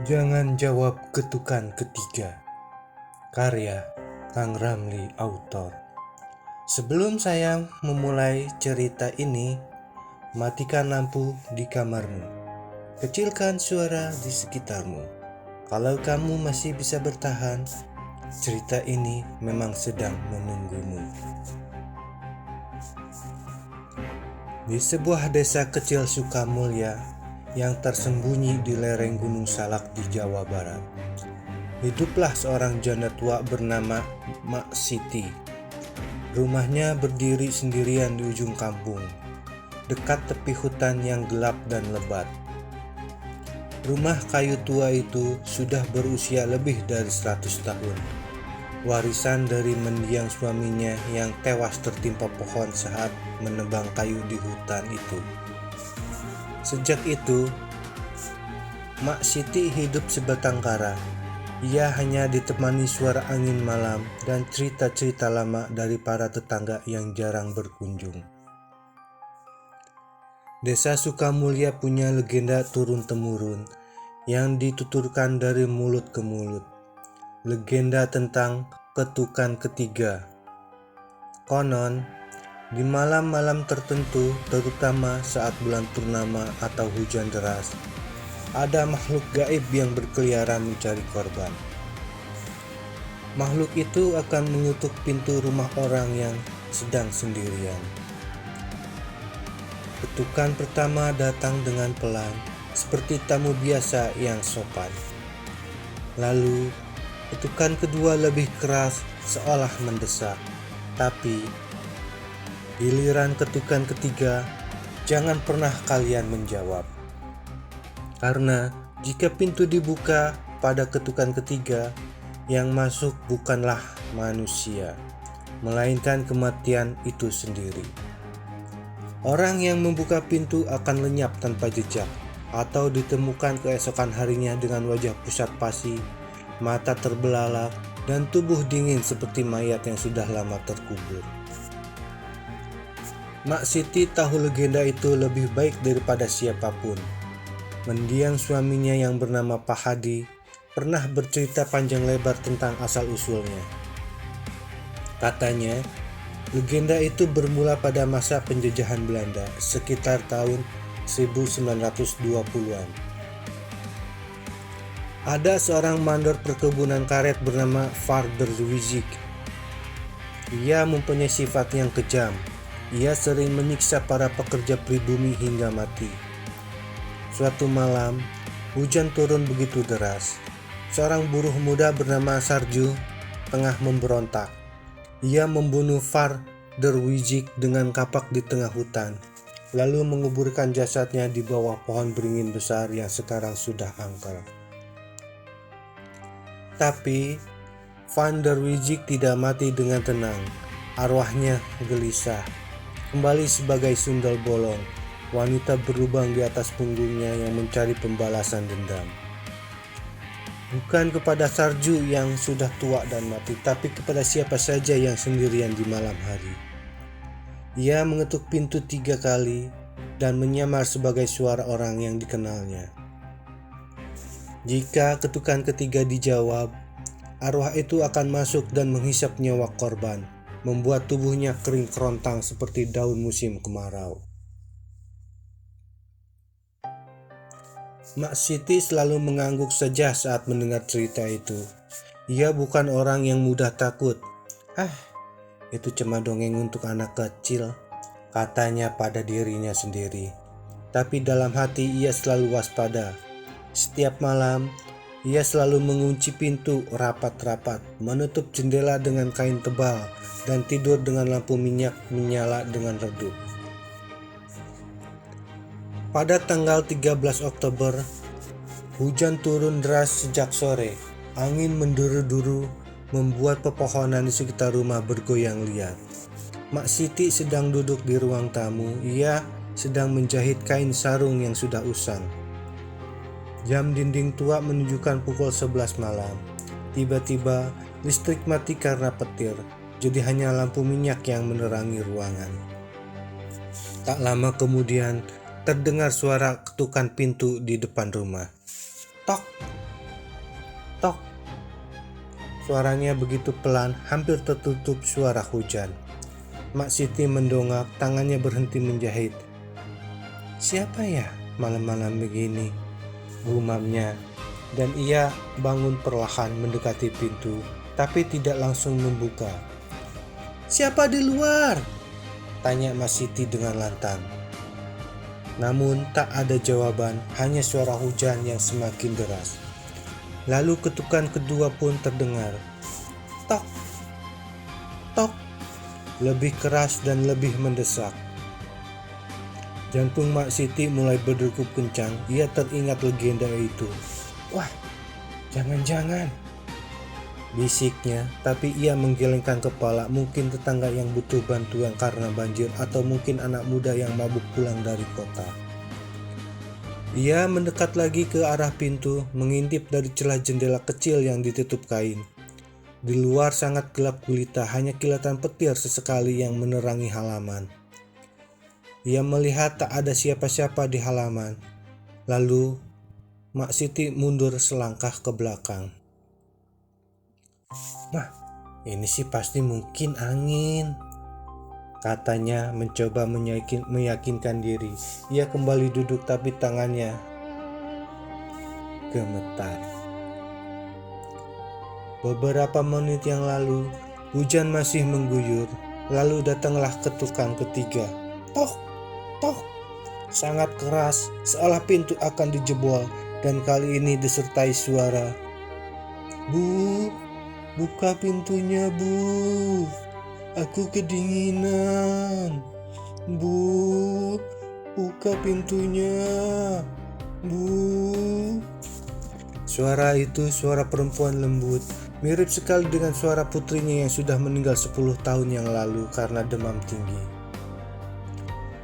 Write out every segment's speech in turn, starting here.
Jangan jawab ketukan ketiga. Karya Kang Ramli, autor. Sebelum saya memulai cerita ini, matikan lampu di kamarmu. Kecilkan suara di sekitarmu. Kalau kamu masih bisa bertahan, cerita ini memang sedang menunggumu. Di sebuah desa kecil Sukamulya yang tersembunyi di lereng Gunung Salak di Jawa Barat, hiduplah seorang janda tua bernama Mak Siti. Rumahnya berdiri sendirian di ujung kampung, dekat tepi hutan yang gelap dan lebat. Rumah kayu tua itu sudah berusia lebih dari 100 tahun. Warisan dari mendiang suaminya yang tewas tertimpa pohon saat menebang kayu di hutan itu. Sejak itu, Mak Siti hidup sebatang kara. Ia hanya ditemani suara angin malam dan cerita-cerita lama dari para tetangga yang jarang berkunjung. Desa Sukamulya punya legenda turun-temurun yang dituturkan dari mulut ke mulut. Legenda tentang ketukan ketiga. Konon, di malam-malam tertentu, terutama saat bulan purnama atau hujan deras, ada makhluk gaib yang berkeliaran mencari korban. Makhluk itu akan mengetuk pintu rumah orang yang sedang sendirian. Ketukan pertama datang dengan pelan, seperti tamu biasa yang sopan. Lalu, ketukan kedua lebih keras, seolah mendesak. Tapi, giliran ketukan ketiga, jangan pernah kalian menjawab. Karena jika pintu dibuka pada ketukan ketiga, yang masuk bukanlah manusia, melainkan kematian itu sendiri. Orang yang membuka pintu akan lenyap tanpa jejak, atau ditemukan keesokan harinya dengan wajah pusat pasi, mata terbelalak, dan tubuh dingin seperti mayat yang sudah lama terkubur. Mak Siti tahu legenda itu lebih baik daripada siapapun. Mendiang suaminya yang bernama Pak Hadi pernah bercerita panjang lebar tentang asal-usulnya. Katanya, legenda itu bermula pada masa penjajahan Belanda sekitar tahun 1920-an. Ada seorang mandor perkebunan karet bernama Vader Wizig. Ia mempunyai sifat yang kejam. Ia sering menyiksa para pekerja pribumi hingga mati. Suatu malam, hujan turun begitu deras. Seorang buruh muda bernama Sarju tengah memberontak. Ia membunuh Vader Wizig dengan kapak di tengah hutan, lalu menguburkan jasadnya di bawah pohon beringin besar yang sekarang sudah angker. Tapi Vader Wizig tidak mati dengan tenang. Arwahnya gelisah. Kembali sebagai sundal bolong, wanita berlubang di atas punggungnya yang mencari pembalasan dendam. Bukan kepada Sarju yang sudah tua dan mati, tapi kepada siapa saja yang sendirian di malam hari. Ia mengetuk pintu 3 kali dan menyamar sebagai suara orang yang dikenalnya. Jika ketukan ketiga dijawab, arwah itu akan masuk dan menghisap nyawa korban, membuat tubuhnya kering kerontang seperti daun musim kemarau. Mak Siti selalu mengangguk saja saat mendengar cerita itu. Ia bukan orang yang mudah takut. Itu cuma dongeng untuk anak kecil, katanya pada dirinya sendiri. Tapi dalam hati ia selalu waspada. Setiap malam, ia selalu mengunci pintu rapat-rapat, menutup jendela dengan kain tebal, dan tidur dengan lampu minyak menyala dengan redup. Pada tanggal 13 Oktober, hujan turun deras sejak sore. Angin menduru-duru membuat pepohonan di sekitar rumah bergoyang liar. Mak Siti sedang duduk di ruang tamu. Ia sedang menjahit kain sarung yang sudah usang. Jam dinding tua menunjukkan pukul 11 malam. Tiba-tiba listrik mati karena petir, jadi hanya lampu minyak yang menerangi ruangan. Tak lama kemudian, terdengar suara ketukan pintu di depan rumah. Tok, Suaranya begitu pelan, hampir tertutup suara hujan. Mak Siti mendongak, tangannya berhenti menjahit. "Siapa ya malam-malam begini?" gumamnya. Dan ia bangun perlahan mendekati pintu, tapi tidak langsung membuka. "Siapa di luar?" tanya Mak Siti dengan lantang. Namun tak ada jawaban, hanya suara hujan yang semakin deras. Lalu ketukan kedua pun terdengar. Tok, tok, lebih keras dan lebih mendesak. Jantung Mak Siti mulai berdegup kencang. Ia teringat legenda itu. "Wah, jangan-jangan," bisiknya, tapi ia menggelengkan kepala. Mungkin tetangga yang butuh bantuan karena banjir, atau mungkin anak muda yang mabuk pulang dari kota. Ia mendekat lagi ke arah pintu, mengintip dari celah jendela kecil yang ditutup kain. Di luar sangat gelap gulita, hanya kilatan petir sesekali yang menerangi halaman. Ia melihat tak ada siapa-siapa di halaman. Lalu Mak Siti mundur selangkah ke belakang. "Mah, ini sih pasti mungkin angin," katanya mencoba meyakinkan diri. Ia kembali duduk tapi tangannya gemetar. Beberapa menit yang lalu, hujan masih mengguyur. Lalu datanglah ketukan ketiga. Tok, tok, sangat keras, seolah pintu akan dijebol. Dan kali ini disertai suara, "Bu, buka pintunya, Bu. Aku kedinginan. Bu, buka pintunya, Bu." Suara itu suara perempuan lembut, mirip sekali dengan suara putrinya yang sudah meninggal 10 tahun yang lalu karena demam tinggi.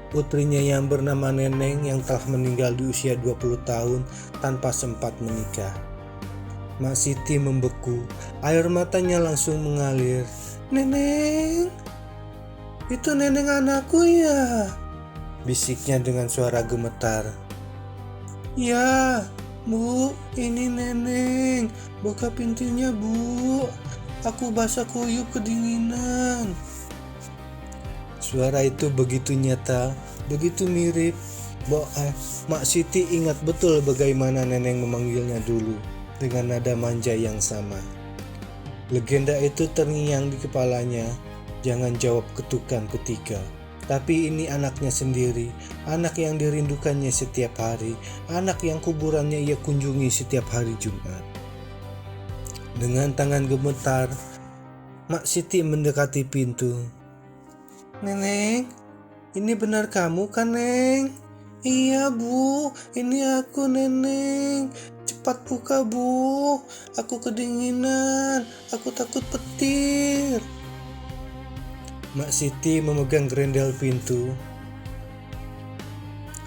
Putrinya yang bernama Neneng yang telah meninggal di usia 20 tahun tanpa sempat menikah. Mak Siti membeku, air matanya langsung mengalir. "Neneng, itu Neneng anakku ya?" bisiknya dengan suara gemetar. "Ya, Bu, ini Neneng. Buka pintunya, Bu. Aku basah kuyup kedinginan." Suara itu begitu nyata, begitu mirip. Mak Siti ingat betul bagaimana Neneng memanggilnya dulu, dengan nada manja yang sama. Legenda itu terngiang di kepalanya. Jangan jawab ketukan ketiga. Tapi ini anaknya sendiri, anak yang dirindukannya setiap hari, anak yang kuburannya ia kunjungi setiap hari Jumat. Dengan tangan gemetar, Mak Siti mendekati pintu. "Neneng, ini benar kamu kan, Neng?" "Iya, Bu, ini aku, Neneng. Cepat buka, Bu. Aku kedinginan. Aku takut petir." Mak Siti memegang grendel pintu.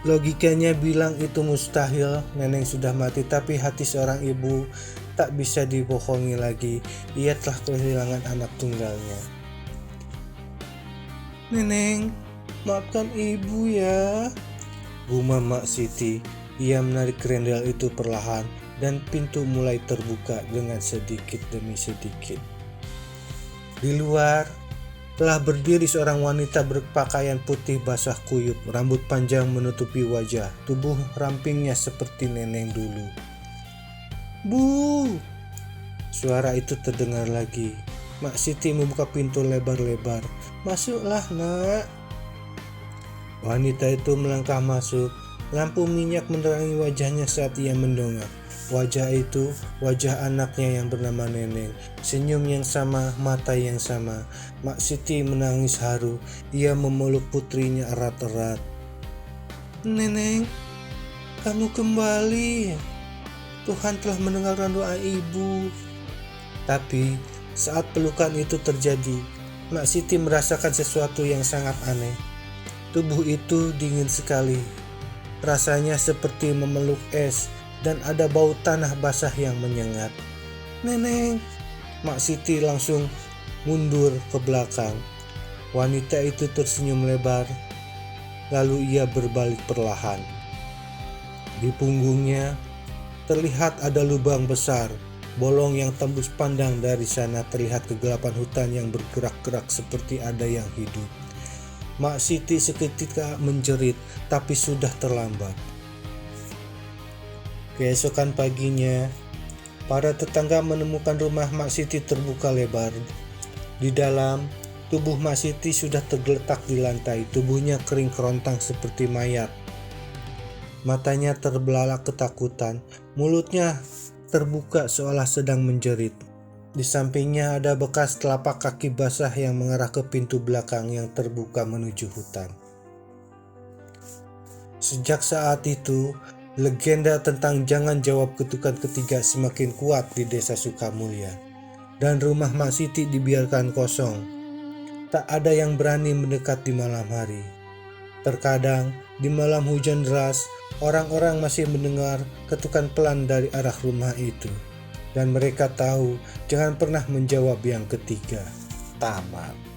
Logikanya bilang itu mustahil, Neneng sudah mati, tapi hati seorang ibu tak bisa dibohongi lagi. Ia telah kehilangan anak tunggalnya. "Neneng, maafkan ibu ya," gumam Mak Siti. Ia menarik grendel itu perlahan dan pintu mulai terbuka dengan sedikit demi sedikit. Di luar telah berdiri seorang wanita berpakaian putih basah kuyup, rambut panjang menutupi wajah, tubuh rampingnya seperti Neneng dulu. "Bu!" Suara itu terdengar lagi. Mak Siti membuka pintu lebar-lebar. "Masuklah, Nak." Wanita itu melangkah masuk. Lampu minyak menerangi wajahnya saat ia mendongak. Wajah itu, wajah anaknya yang bernama Neneng. Senyum yang sama, mata yang sama. Mak Siti menangis haru. Ia memeluk putrinya erat-erat. "Neneng, kamu kembali. Tuhan telah mendengarkan doa ibu." Tapi saat pelukan itu terjadi, Mak Siti merasakan sesuatu yang sangat aneh. Tubuh itu dingin sekali. Rasanya seperti memeluk es dan ada bau tanah basah yang menyengat. "Neneng!" Mak Siti langsung mundur ke belakang. Wanita itu tersenyum lebar, lalu ia berbalik perlahan. Di punggungnya terlihat ada lubang besar. Bolong yang tembus pandang dari sana terlihat kegelapan hutan yang bergerak-gerak seperti ada yang hidup. Mak Siti seketika menjerit, tapi sudah terlambat. Keesokan paginya, para tetangga menemukan rumah Mak Siti terbuka lebar. Di dalam, tubuh Mak Siti sudah tergeletak di lantai. Tubuhnya kering kerontang seperti mayat. Matanya terbelalak ketakutan, mulutnya terbuka seolah sedang menjerit. Di sampingnya ada bekas telapak kaki basah yang mengarah ke pintu belakang yang terbuka menuju hutan. Sejak saat itu, legenda tentang jangan jawab ketukan ketiga semakin kuat di desa Sukamulya, dan rumah Mak Siti dibiarkan kosong. Tak ada yang berani mendekat di malam hari. Terkadang, di malam hujan deras, orang-orang masih mendengar ketukan pelan dari arah rumah itu, dan mereka tahu jangan pernah menjawab yang ketiga. Tamat.